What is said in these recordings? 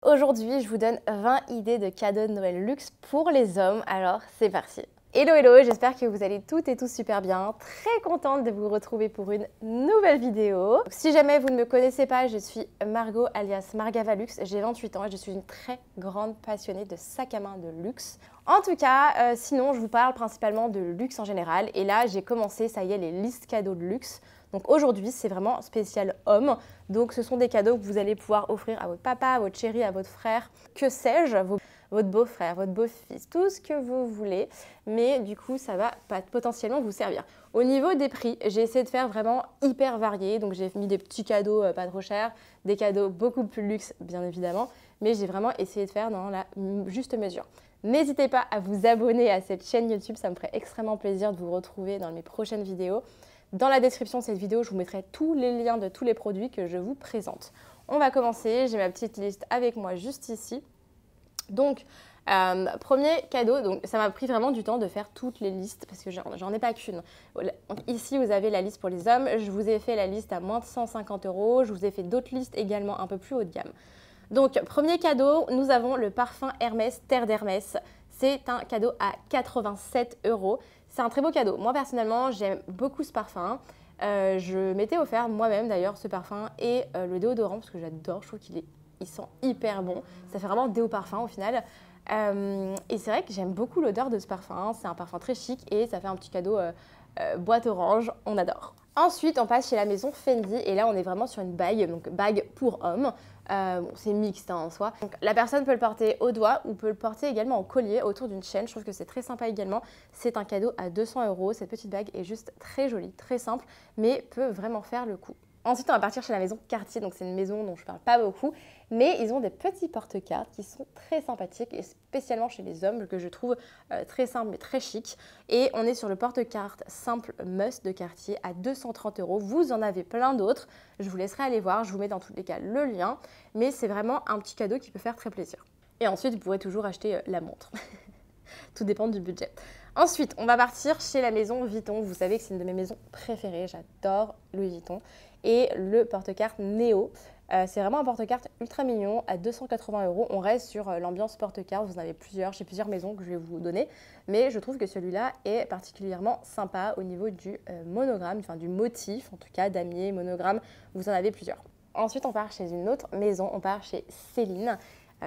Aujourd'hui, je vous donne 20 idées de cadeaux de Noël luxe pour les hommes, alors c'est parti. Hello hello, j'espère que vous allez toutes et tous super bien. Très contente de vous retrouver pour une nouvelle vidéo. Si jamais vous ne me connaissez pas, je suis Margot alias Margavalux, j'ai 28 ans et je suis une très grande passionnée de sacs à main de luxe. En tout cas, sinon je vous parle principalement de luxe en général et là j'ai commencé, ça y est, les listes cadeaux de luxe. Donc aujourd'hui, c'est vraiment spécial homme. Donc ce sont des cadeaux que vous allez pouvoir offrir à votre papa, à votre chéri, à votre frère, que sais-je, votre beau-frère, votre beau-fils, tout ce que vous voulez. Mais du coup, ça va potentiellement vous servir. Au niveau des prix, j'ai essayé de faire vraiment hyper varié. Donc j'ai mis des petits cadeaux pas trop chers, des cadeaux beaucoup plus luxe, bien évidemment. Mais j'ai vraiment essayé de faire dans la juste mesure. N'hésitez pas à vous abonner à cette chaîne YouTube, ça me ferait extrêmement plaisir de vous retrouver dans mes prochaines vidéos. Dans la description de cette vidéo, je vous mettrai tous les liens de tous les produits que je vous présente. On va commencer, j'ai ma petite liste avec moi juste ici. Donc, premier cadeau, donc ça m'a pris vraiment du temps de faire toutes les listes parce que j'en ai pas qu'une. Ici, vous avez la liste pour les hommes, je vous ai fait la liste à moins de 150 €, je vous ai fait d'autres listes également un peu plus haut de gamme. Donc, premier cadeau, nous avons le parfum Hermès Terre d'Hermès. C'est un cadeau à 87 €. C'est un très beau cadeau. Moi, personnellement, j'aime beaucoup ce parfum. Je m'étais offert moi-même d'ailleurs ce parfum et le déodorant parce que j'adore. Je trouve qu'il sent hyper bon. Ça fait vraiment déo parfum au final. Et c'est vrai que j'aime beaucoup l'odeur de ce parfum. C'est un parfum très chic et ça fait un petit cadeau boîte orange. On adore. Ensuite, on passe chez la maison Fendi et là, on est vraiment sur une bague, donc bague pour homme. Bon, c'est mixte en soi. Donc, la personne peut le porter au doigt ou peut le porter également en collier autour d'une chaîne. Je trouve que c'est très sympa également. C'est un cadeau à 200 €. Cette petite bague est juste très jolie, très simple, mais peut vraiment faire le coup. Ensuite, on va partir chez la maison Cartier. Donc, c'est une maison dont je ne parle pas beaucoup, mais ils ont des petits porte-cartes qui sont très sympathiques et spécialement chez les hommes que je trouve très simple mais très chic. Et on est sur le porte-carte simple Must de Cartier à 230 €. Vous en avez plein d'autres. Je vous laisserai aller voir. Je vous mets dans tous les cas le lien. Mais c'est vraiment un petit cadeau qui peut faire très plaisir. Et ensuite, vous pourrez toujours acheter la montre. Tout dépend du budget. Ensuite, on va partir chez la maison Vuitton. Vous savez que c'est une de mes maisons préférées. J'adore Louis Vuitton. Et le porte-carte Neo. C'est vraiment un porte-carte ultra mignon à 280 €. On reste sur l'ambiance porte-carte. Vous en avez plusieurs, chez plusieurs maisons que je vais vous donner. Mais je trouve que celui-là est particulièrement sympa au niveau du monogramme, enfin du motif, en tout cas damier, monogramme. Vous en avez plusieurs. Ensuite, on part chez une autre maison. On part chez Céline.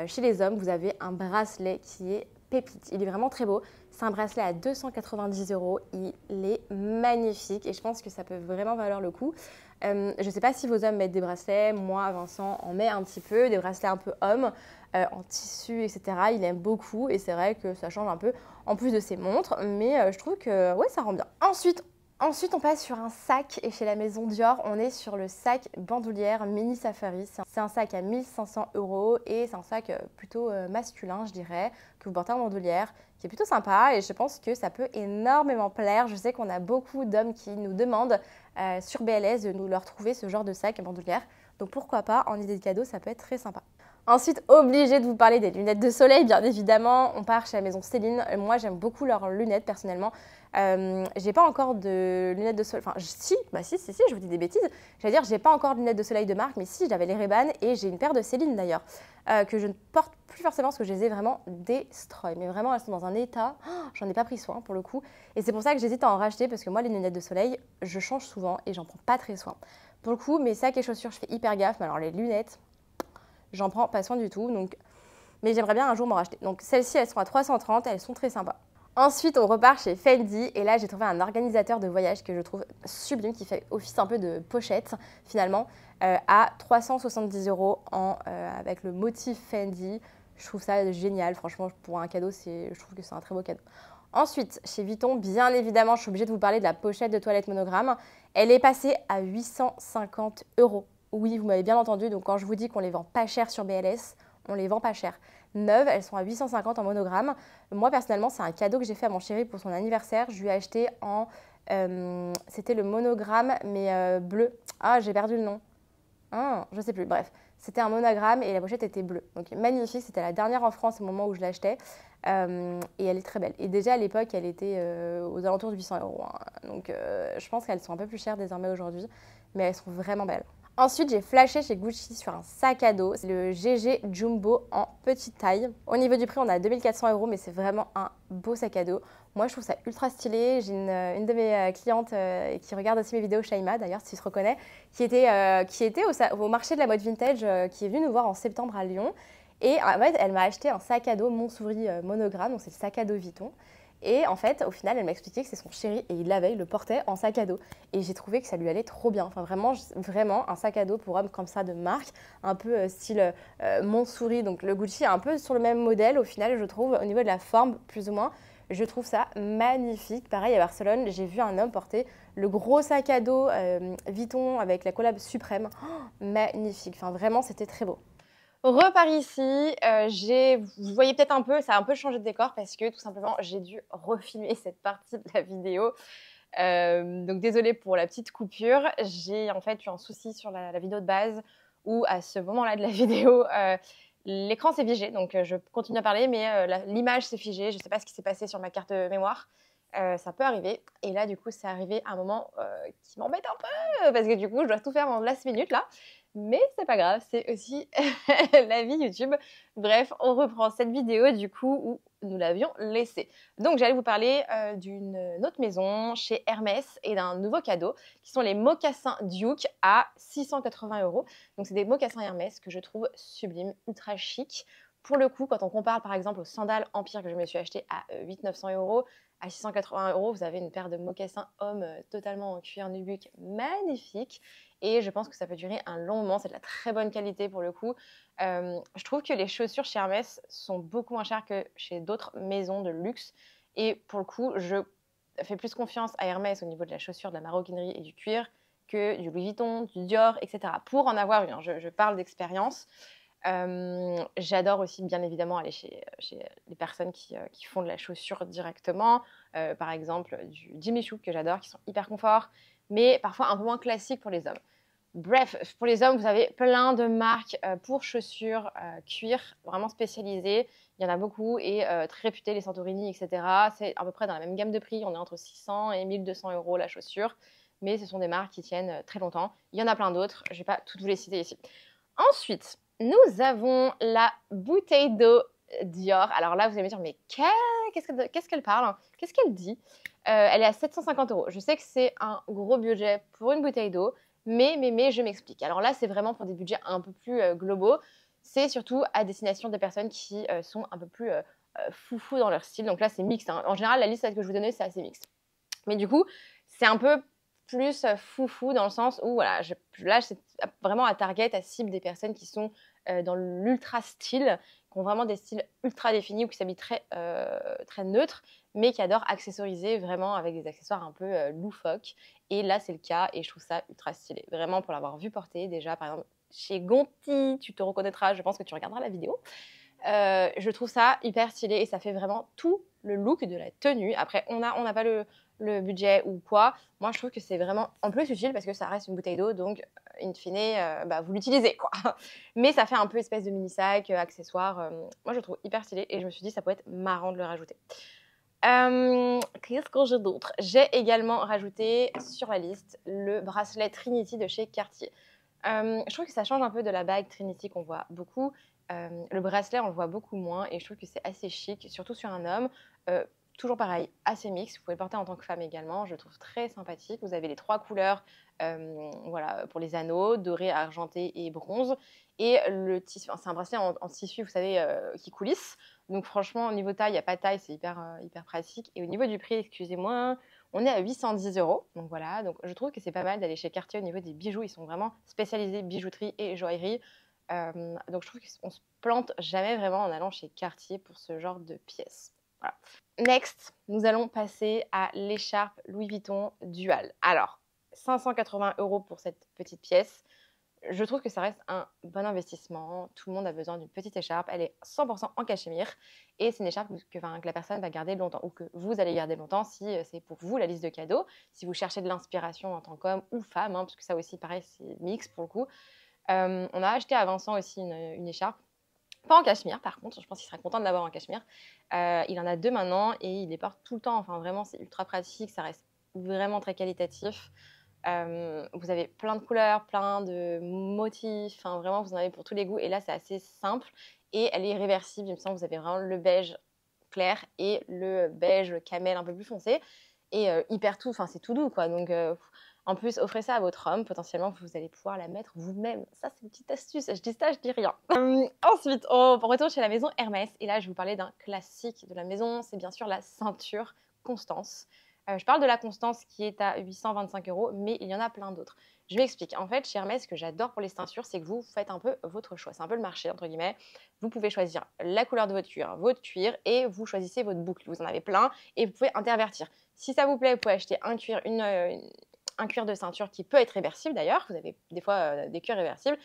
Chez les hommes, vous avez un bracelet qui est pépite. Il est vraiment très beau. C'est un bracelet à 290 €. Il est magnifique et je pense que ça peut vraiment valoir le coup. Je ne sais pas si vos hommes mettent des bracelets. Moi, Vincent en met un petit peu, des bracelets un peu hommes, en tissu, etc. Il aime beaucoup et c'est vrai que ça change un peu en plus de ses montres. Mais je trouve que ouais, ça rend bien. Ensuite, on passe sur un sac et chez la maison Dior, on est sur le sac bandoulière Mini Safari. C'est un sac à 1500 € et c'est un sac plutôt masculin, je dirais, que vous portez en bandoulière, qui est plutôt sympa et je pense que ça peut énormément plaire. Je sais qu'on a beaucoup d'hommes qui nous demandent sur BLS de nous leur trouver ce genre de sac bandoulière. Donc pourquoi pas, en idée de cadeau, ça peut être très sympa. Ensuite, obligé de vous parler des lunettes de soleil, bien évidemment. On part chez la maison Céline. Moi, j'aime beaucoup leurs lunettes, personnellement. J'ai pas encore de lunettes de soleil. Enfin, si, je vous dis des bêtises. J'allais dire, j'ai pas encore de lunettes de soleil de marque, mais si, j'avais les Ray-Ban et j'ai une paire de Céline d'ailleurs, que je ne porte plus forcément parce que je les ai vraiment destroy. Mais vraiment, elles sont dans un état, j'en ai pas pris soin pour le coup. Et c'est pour ça que j'hésite à en racheter parce que moi, les lunettes de soleil, je change souvent et j'en prends pas très soin. Pour le coup, mes sacs et chaussures, je fais hyper gaffe, mais alors les lunettes, j'en prends pas soin du tout. Donc... Mais j'aimerais bien un jour m'en racheter. Donc celles-ci, elles sont à 330, elles sont très sympas. Ensuite, on repart chez Fendi et là, j'ai trouvé un organisateur de voyage que je trouve sublime, qui fait office un peu de pochette finalement, à 370 € avec le motif Fendi. Je trouve ça génial, franchement, pour un cadeau, je trouve que c'est un très beau cadeau. Ensuite, chez Vuitton, bien évidemment, je suis obligée de vous parler de la pochette de toilette monogramme. Elle est passée à 850 €. Oui, vous m'avez bien entendu, donc quand je vous dis qu'on les vend pas cher sur BLS, on les vend pas cher. Neuves, elles sont à 850 € en monogramme. Moi, personnellement, c'est un cadeau que j'ai fait à mon chéri pour son anniversaire. Je lui ai acheté en... c'était le monogramme, mais bleu. Ah, j'ai perdu le nom. Je sais plus, bref. C'était un monogramme et la pochette était bleue. Donc magnifique, c'était la dernière en France au moment où je l'achetais. Et elle est très belle. Et déjà à l'époque, elle était aux alentours de 800 €. Donc je pense qu'elles sont un peu plus chères désormais aujourd'hui, mais elles sont vraiment belles. Ensuite, j'ai flashé chez Gucci sur un sac à dos, c'est le GG Jumbo en petite taille. Au niveau du prix, on a 2400 €, mais c'est vraiment un beau sac à dos. Moi, je trouve ça ultra stylé. J'ai une de mes clientes qui regarde aussi mes vidéos, Shaima d'ailleurs, si tu te reconnais, qui était au marché de la mode vintage, qui est venue nous voir en septembre à Lyon. Et en fait, elle m'a acheté un sac à dos Montsouris monogramme, donc c'est le sac à dos Vuitton. Et en fait, au final, elle m'a expliqué que c'est son chéri et il l'avait, il le portait en sac à dos. Et j'ai trouvé que ça lui allait trop bien. Enfin, vraiment, vraiment un sac à dos pour homme comme ça de marque, un peu style Montsouris. Donc le Gucci est un peu sur le même modèle au final, je trouve, au niveau de la forme, plus ou moins. Je trouve ça magnifique. Pareil, à Barcelone, j'ai vu un homme porter le gros sac à dos Vuitton avec la collab Suprême. Oh, magnifique. Enfin, vraiment, c'était très beau. Repars ici, vous voyez peut-être un peu, ça a un peu changé de décor parce que tout simplement j'ai dû refilmer cette partie de la vidéo. Donc désolée pour la petite coupure, j'ai en fait eu un souci sur la vidéo de base où à ce moment-là de la vidéo, l'écran s'est figé. Donc je continue à parler mais l'image s'est figée, je ne sais pas ce qui s'est passé sur ma carte mémoire. Ça peut arriver et là du coup c'est arrivé à un moment qui m'embête un peu parce que du coup je dois tout faire en last minute là. Mais c'est pas grave, c'est aussi la vie YouTube. Bref, on reprend cette vidéo du coup où nous l'avions laissée. Donc j'allais vous parler d'une autre maison chez Hermès et d'un nouveau cadeau qui sont les mocassins Duke à 680 €. Donc c'est des mocassins Hermès que je trouve sublimes, ultra chic. Pour le coup, quand on compare par exemple aux sandales Empire que je me suis acheté à 800-900 €, à 680 €, vous avez une paire de mocassins hommes totalement en cuir nubuck magnifique. Et je pense que ça peut durer un long moment. C'est de la très bonne qualité pour le coup. Je trouve que les chaussures chez Hermès sont beaucoup moins chères que chez d'autres maisons de luxe. Et pour le coup, je fais plus confiance à Hermès au niveau de la chaussure, de la maroquinerie et du cuir que du Louis Vuitton, du Dior, etc. Pour en avoir eu, hein, je parle d'expérience. J'adore aussi bien évidemment aller chez les personnes qui font de la chaussure directement. Par exemple du Jimmy Choo que j'adore, qui sont hyper confort, mais parfois un peu moins classique pour les hommes. Bref, pour les hommes, vous avez plein de marques pour chaussures cuir, vraiment spécialisées. Il y en a beaucoup et très réputées, les Santorini, etc. C'est à peu près dans la même gamme de prix. On est entre 600 et 1200 € la chaussure. Mais ce sont des marques qui tiennent très longtemps. Il y en a plein d'autres. Je ne vais pas toutes vous les citer ici. Ensuite, nous avons la bouteille d'eau Dior. Alors là, vous allez me dire, mais qu'est-ce qu'elle parle? Qu'est-ce qu'elle dit? Elle est à 750 €. Je sais que c'est un gros budget pour une bouteille d'eau. Mais je m'explique. Alors là, c'est vraiment pour des budgets un peu plus globaux. C'est surtout à destination des personnes qui sont un peu plus foufou dans leur style. Donc là, c'est mixte, hein. En général, la liste que je vous donnais, c'est assez mixte. Mais du coup, c'est un peu plus foufou dans le sens où, voilà, là, c'est vraiment à target, à cible des personnes qui sont dans l'ultra style, qui ont vraiment des styles ultra définis ou qui s'habillent très neutres, mais qui adorent accessoriser vraiment avec des accessoires un peu loufoques. Et là, c'est le cas et je trouve ça ultra stylé. Vraiment, pour l'avoir vu porter déjà, par exemple, chez Gonti, tu te reconnaîtras, je pense que tu regarderas la vidéo. Je trouve ça hyper stylé et ça fait vraiment tout le look de la tenue. Après, on n'a pas le budget ou quoi. Moi, je trouve que c'est vraiment en plus utile parce que ça reste une bouteille d'eau, donc in fine, vous l'utilisez, quoi. Mais ça fait un peu espèce de mini-sac, accessoire. Moi, je le trouve hyper stylé et je me suis dit ça pourrait être marrant de le rajouter. Qu'est-ce que j'ai d'autre? J'ai également rajouté sur la liste le bracelet Trinity de chez Cartier. Je trouve que ça change un peu de la bague Trinity qu'on voit beaucoup. Le bracelet, on le voit beaucoup moins et je trouve que c'est assez chic, surtout sur un homme. Toujours pareil, assez mix. Vous pouvez le porter en tant que femme également. Je le trouve très sympathique. Vous avez les 3 couleurs voilà, pour les anneaux, doré, argenté et bronze. Et le tissu, c'est un bracelet en tissu, vous savez, qui coulisse. Donc franchement, au niveau taille, il n'y a pas de taille, c'est hyper pratique. Et au niveau du prix, excusez-moi, on est à 810 €. Donc voilà, donc je trouve que c'est pas mal d'aller chez Cartier au niveau des bijoux. Ils sont vraiment spécialisés bijouterie et joaillerie. Donc je trouve qu'on se plante jamais vraiment en allant chez Cartier pour ce genre de pièces. Voilà. Next, nous allons passer à l'écharpe Louis Vuitton Dual. Alors, 580 € pour cette petite pièce. Je trouve que ça reste un bon investissement. Tout le monde a besoin d'une petite écharpe. Elle est 100% en cachemire. Et c'est une écharpe que la personne va garder longtemps ou que vous allez garder longtemps si c'est pour vous la liste de cadeaux. Si vous cherchez de l'inspiration en tant qu'homme ou femme, hein, parce que ça aussi, pareil, c'est mix pour le coup. On a acheté à Vincent aussi une écharpe. Pas en cachemire, par contre. Je pense qu'il serait content de l'avoir en cachemire. Il en a 2 maintenant et il les porte tout le temps. Enfin, vraiment, c'est ultra pratique. Ça reste vraiment très qualitatif. Vous avez plein de couleurs, plein de motifs, enfin vraiment vous en avez pour tous les goûts. Et là c'est assez simple et elle est réversible. Il me semble que vous avez vraiment le beige clair et le beige camel un peu plus foncé et hyper tout, enfin c'est tout doux quoi. Donc en plus offrez ça à votre homme, potentiellement vous allez pouvoir la mettre vous-même. Ça c'est une petite astuce, je dis ça, je dis rien. Ensuite on retourne chez la maison Hermès et là je vais vous parler d'un classique de la maison, c'est bien sûr la ceinture Constance. Je parle de la Constance qui est à 825 €, mais il y en a plein d'autres. Je m'explique. En fait, chez Hermès, ce que j'adore pour les ceintures, c'est que vous faites un peu votre choix. C'est un peu le marché, entre guillemets. Vous pouvez choisir la couleur de votre cuir, et vous choisissez votre boucle. Vous en avez plein, et vous pouvez intervertir. Si ça vous plaît, vous pouvez acheter un cuir, un cuir de ceinture qui peut être réversible d'ailleurs. Vous avez des fois des cuirs réversibles.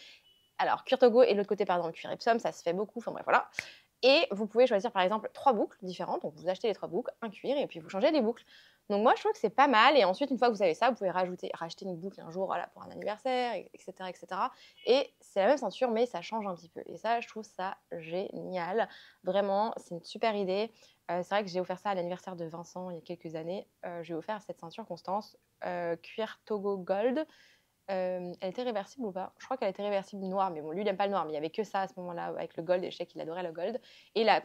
Alors, cuir Togo et de l'autre côté, pardon, le cuir Epsom, ça se fait beaucoup. Enfin bref, voilà. Et vous pouvez choisir par exemple 3 boucles différentes. Donc vous achetez les 3 boucles, un cuir, et puis vous changez les boucles. Donc moi je trouve que c'est pas mal. Et ensuite, une fois que vous avez ça, vous pouvez racheter une boucle un jour voilà, pour un anniversaire, etc. etc. Et c'est la même ceinture, mais ça change un petit peu. Et ça, je trouve ça génial. Vraiment, c'est une super idée. C'est vrai que j'ai offert ça à l'anniversaire de Vincent il y a quelques années. J'ai offert cette ceinture Constance, cuir Togo Gold. Elle était réversible ou pas? Je crois qu'elle était réversible noire, mais bon, lui, il n'aime pas le noir, mais il n'y avait que ça à ce moment-là avec le gold, et je sais qu'il adorait le gold. Et la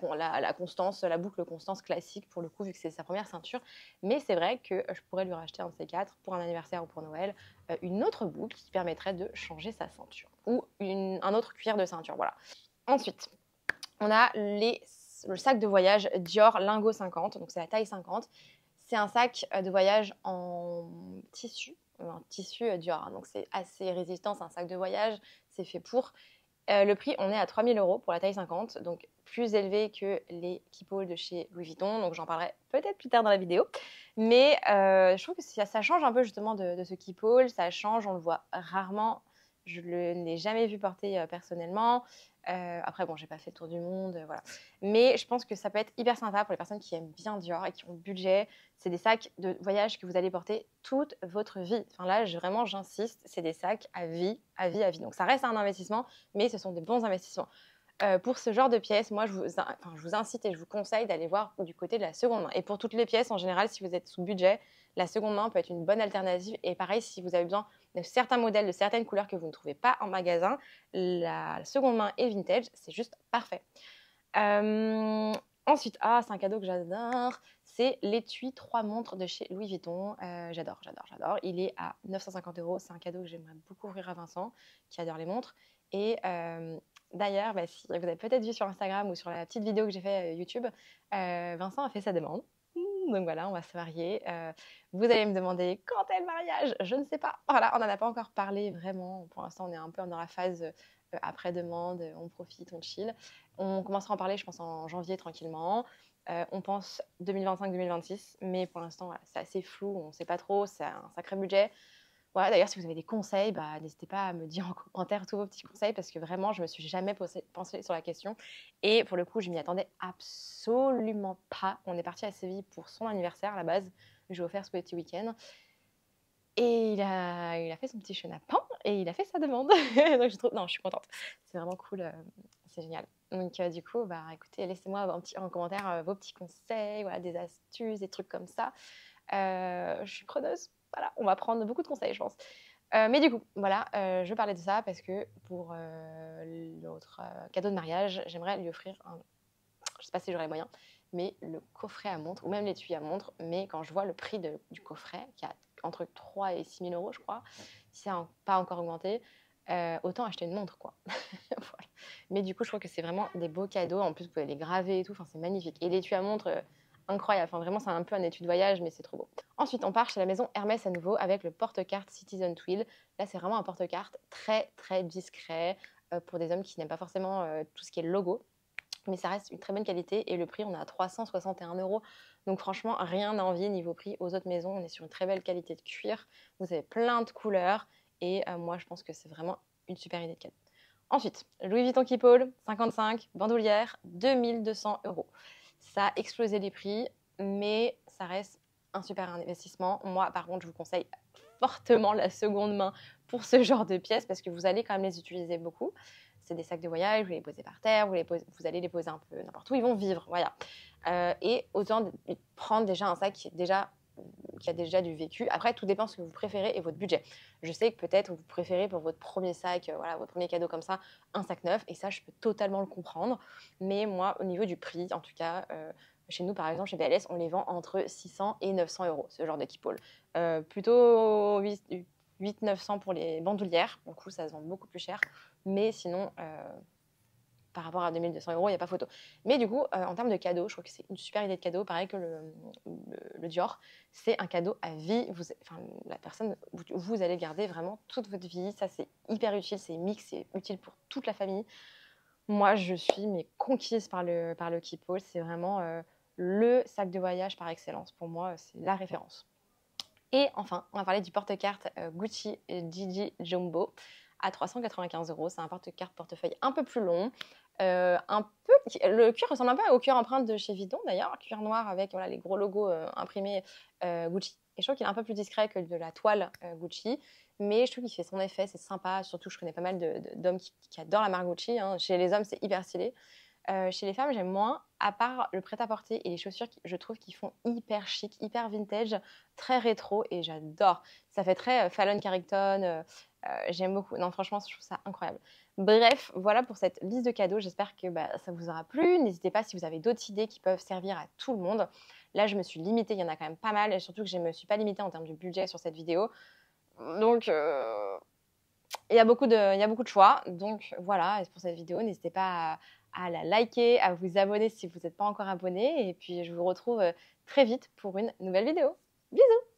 Constance, la boucle Constance classique, pour le coup, vu que c'est sa première ceinture. Mais c'est vrai que je pourrais lui racheter un de ces quatre pour un anniversaire ou pour Noël, une autre boucle qui permettrait de changer sa ceinture. Ou un autre cuir de ceinture, voilà. Ensuite, on a le sac de voyage Dior Lingot 50, donc c'est la taille 50. C'est un sac de voyage en tissu, un tissu Dior, hein, donc c'est assez résistant, c'est un sac de voyage, c'est fait pour. Le prix, on est à 3 000 € pour la taille 50, donc plus élevé que les Keepall de chez Louis Vuitton, donc j'en parlerai peut-être plus tard dans la vidéo. Mais je trouve que ça change un peu justement de ce Keepall, ça change, on le voit rarement. Je ne l'ai jamais vu porter personnellement. Après, bon, j'ai pas fait le tour du monde, voilà. Mais je pense que ça peut être hyper sympa pour les personnes qui aiment bien Dior et qui ont le budget. C'est des sacs de voyage que vous allez porter toute votre vie. Enfin là, vraiment, j'insiste, c'est des sacs à vie, à vie, à vie. Donc ça reste un investissement, mais ce sont des bons investissements. Pour ce genre de pièces, moi, je vous incite et je vous conseille d'aller voir du côté de la seconde main. Et pour toutes les pièces, en général, si vous êtes sous budget, la seconde main peut être une bonne alternative. Et pareil, si vous avez besoin de certains modèles, de certaines couleurs que vous ne trouvez pas en magasin, la seconde main et vintage, c'est juste parfait. Ensuite, c'est un cadeau que j'adore, c'est l'étui 3 montres de chez Louis Vuitton. J'adore. Il est à 950 €. C'est un cadeau que j'aimerais beaucoup offrir à Vincent, qui adore les montres. Et d'ailleurs, si vous avez peut-être vu sur Instagram ou sur la petite vidéo que j'ai fait YouTube, Vincent a fait sa demande. Donc voilà, on va se marier. Vous allez me demander quand est le mariage? Je ne sais pas. Voilà, on n'en a pas encore parlé vraiment. Pour l'instant, on est un peu dans la phase après demande, on profite, on chill. On commencera à en parler, je pense, en janvier tranquillement. On pense 2025-2026, mais pour l'instant, voilà, c'est assez flou, on ne sait pas trop, c'est un sacré budget. Voilà, d'ailleurs, si vous avez des conseils, n'hésitez pas à me dire en commentaire tous vos petits conseils parce que vraiment, je ne me suis jamais pensée sur la question. Et pour le coup, je m'y attendais absolument pas. On est parti à Séville pour son anniversaire à la base. Je vais offert ce petit week-end. Et il a fait son petit chenapan et il a fait sa demande. Donc je suis contente. C'est vraiment cool, c'est génial. Donc du coup, écoutez, laissez-moi en commentaire vos petits conseils, voilà, des astuces, des trucs comme ça. Je suis preneuse. Voilà, on va prendre beaucoup de conseils, je pense. Mais du coup, voilà, je parlais de ça parce que pour l'autre cadeau de mariage, j'aimerais lui offrir je sais pas si j'aurai les moyens, mais le coffret à montre, ou même l'étui à montre. Mais quand je vois le prix du coffret, qui a entre 3 et 6 000 €, je crois, si ça n'a pas encore augmenté, autant acheter une montre, quoi. Voilà. Mais du coup, je trouve que c'est vraiment des beaux cadeaux. En plus, vous pouvez les graver et tout, enfin, c'est magnifique. Et l'étui à montre, incroyable. Enfin, vraiment, c'est un peu un étui de voyage, mais c'est trop beau. Ensuite, on part chez la maison Hermès à nouveau avec le porte-carte Citizen Twill. Là, c'est vraiment un porte-carte très, très discret pour des hommes qui n'aiment pas forcément tout ce qui est logo. Mais ça reste une très bonne qualité et le prix, on est à 361 €. Donc franchement, rien à envier niveau prix aux autres maisons. On est sur une très belle qualité de cuir. Vous avez plein de couleurs et moi, je pense que c'est vraiment une super idée de cadeau. Ensuite, Louis Vuitton Keepall, 55, bandoulière, 2200 €. Ça a explosé les prix, mais ça reste un super investissement. Moi, par contre, je vous conseille fortement la seconde main pour ce genre de pièces parce que vous allez quand même les utiliser beaucoup. C'est des sacs de voyage, vous les posez par terre, vous allez les poser un peu n'importe où, ils vont vivre, voilà. Et autant prendre déjà un sac qui est déjà qui a déjà du vécu. Après, tout dépend de ce que vous préférez et votre budget. Je sais que peut-être vous préférez pour votre premier sac, voilà, votre premier cadeau comme ça, un sac neuf, et ça, je peux totalement le comprendre. Mais moi, au niveau du prix, en tout cas, chez nous, par exemple, chez BLS, on les vend entre 600 et 900 euros, ce genre de keepall. Plutôt 800-900 pour les bandoulières. Du coup, ça se vend beaucoup plus cher. Mais sinon, par rapport à 2200 euros, il n'y a pas photo. Mais du coup, en termes de cadeaux, je trouve que c'est une super idée de cadeau. Pareil que le Dior, c'est un cadeau à vie. La personne, vous allez garder vraiment toute votre vie. Ça, c'est hyper utile. C'est mix, c'est utile pour toute la famille. Moi, je suis conquise par le Keepall. C'est vraiment le sac de voyage par excellence. Pour moi, c'est la référence. Et enfin, on va parler du porte-carte Gucci Gigi Jumbo à 395 euros. C'est un porte-carte portefeuille un peu plus long. Le cuir ressemble un peu au cuir empreinte de chez Vuitton d'ailleurs, cuir noir avec voilà, les gros logos imprimés Gucci. Et je trouve qu'il est un peu plus discret que de la toile Gucci, mais je trouve qu'il fait son effet, c'est sympa. Surtout, je connais pas mal d'hommes qui adorent la marque Gucci. Hein. Chez les hommes, c'est hyper stylé. Chez les femmes, j'aime moins, à part le prêt-à-porter et les chaussures, je trouve qu'ils font hyper chic, hyper vintage, très rétro, et j'adore. Ça fait très Fallon Carrington, j'aime beaucoup. Non, franchement, je trouve ça incroyable. Bref, voilà pour cette liste de cadeaux. J'espère que ça vous aura plu. N'hésitez pas si vous avez d'autres idées qui peuvent servir à tout le monde. Là, je me suis limitée, il y en a quand même pas mal, et surtout que je ne me suis pas limitée en termes de budget sur cette vidéo. Donc, il y a beaucoup de choix. Donc, voilà, et pour cette vidéo, n'hésitez pas à la liker, à vous abonner si vous n'êtes pas encore abonné. Et puis, je vous retrouve très vite pour une nouvelle vidéo. Bisous!